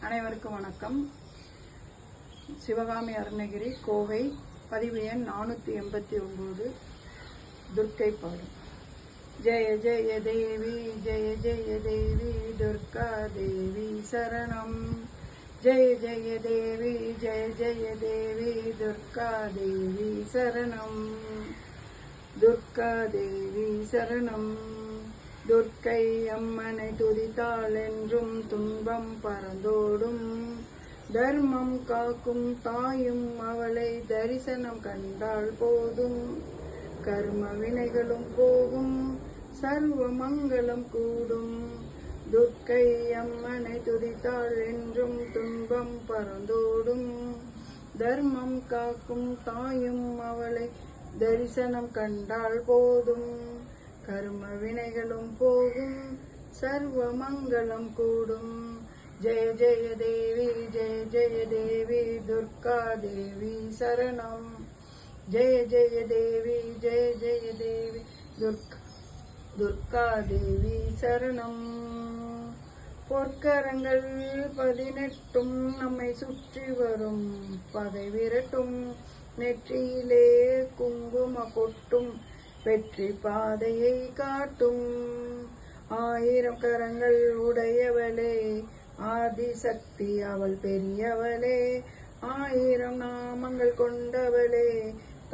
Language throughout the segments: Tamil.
அனைவருக்கும் வணக்கம். சிவகாமி அருணகிரி, கோவை, பதிவு எண் 489. துர்க்கை பாடும். ஜெய ஜெய தேவி ஜெய ஜெய தேவி துர்கா தேவி சரணம். ஜெய ஜெய தேவி ஜெய ஜெய தேவி துர்கா தேவி சரணம். துர்கா தேவி சரணம். துர்க்கை அம்மனை துதித்தாள் என்றும் துன்பம் பறந்தோடும். தர்மம் காக்கும் தாயும் அவளை தரிசனம் கண்டால் போதும். கர்ம வினைகளும் போகும், சர்வ மங்களம் கூடும். துர்க்கை அம்மனை துதித்தாள் என்றும் துன்பம் பறந்தோடும். தர்மம் காக்கும் தாயும் அவளை தரிசனம் கண்டால் போதும். கர்ம வினைகளும் போகும், சர்வ மங்களம் கூடும். ஜெய ஜெய தேவி ஜெய ஜெய தேவி துர்கா தேவி சரணம். ஜெய ஜெய தேவி ஜெய ஜெய தேவி துர்கா தேவி சரணம். பொற்கரங்கள் 18 நம்மை சுற்றி வரும், பகை விரட்டும். நெற்றியிலே குங்கும பொட்டும் வெற்றி பாதையை காட்டும். 1000 கரங்கள் உடையவளே ஆதிசக்தி அவள் பெரியவளே. 1000 நாமங்கள் கொண்டவளே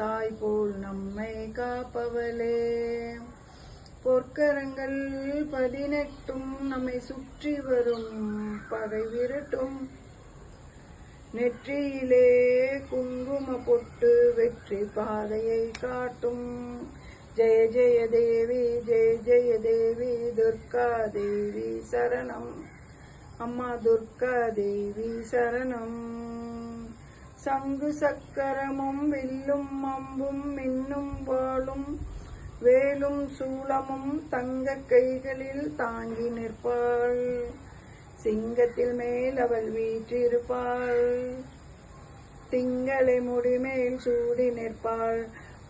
தாய் போல் நம்மை காப்பவளே. பொற்கரங்கள் 18 நம்மை சுற்றி வரும், பகை விரட்டும். நெற்றியிலே குங்கும பொட்டு வெற்றி பாதையை காட்டும். ஜெய ஜெய தேவி ஜெய ஜெய தேவி துர்கா தேவி சரணம். அம்மா துர்கா தேவி சரணம். சங்கு சக்கரமும் வில்லும் அம்பும் மின்னும் வாளும் வேலும் சூலமும் தங்க கைகளில் தாங்கி நிற்பாள். சிங்கத்தில் மேல் அவள் வீற்றிருப்பாள். திங்களை முடிமேல் சூடி நிற்பாள்.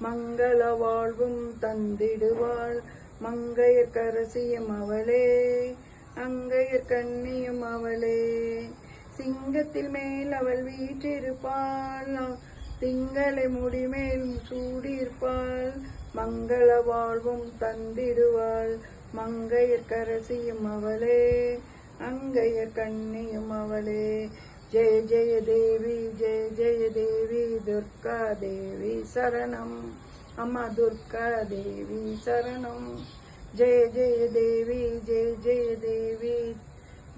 மங்கள வாழ்வும் தந்திடுவாள். மங்கையர் கரசியும் அவளே, அங்கையர் கண்ணியும் அவளே. சிங்கத்தில் மேல் அவள் வீற்றிருப்பாள். திங்களை முடிமேல் சூடியிருப்பாள். மங்கள வாழ்வும் தந்திடுவாள். மங்கையர் கரசியும் அவளே, அங்கையர் கண்ணியும் அவளே. ஜெய ஜெய தேவி ஜெய ஜெய தேவி துர்கா தேவி சரணம். அம்மா துர்கா தேவி சரணம். ஜெய ஜெய தேவி ஜெய ஜெய தேவி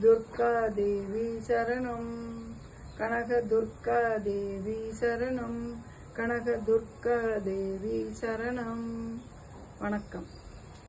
துர்கா தேவி சரணம். கனக துர்கா தேவி சரணம். கனக துர்கா தேவி சரணம். வணக்கம்.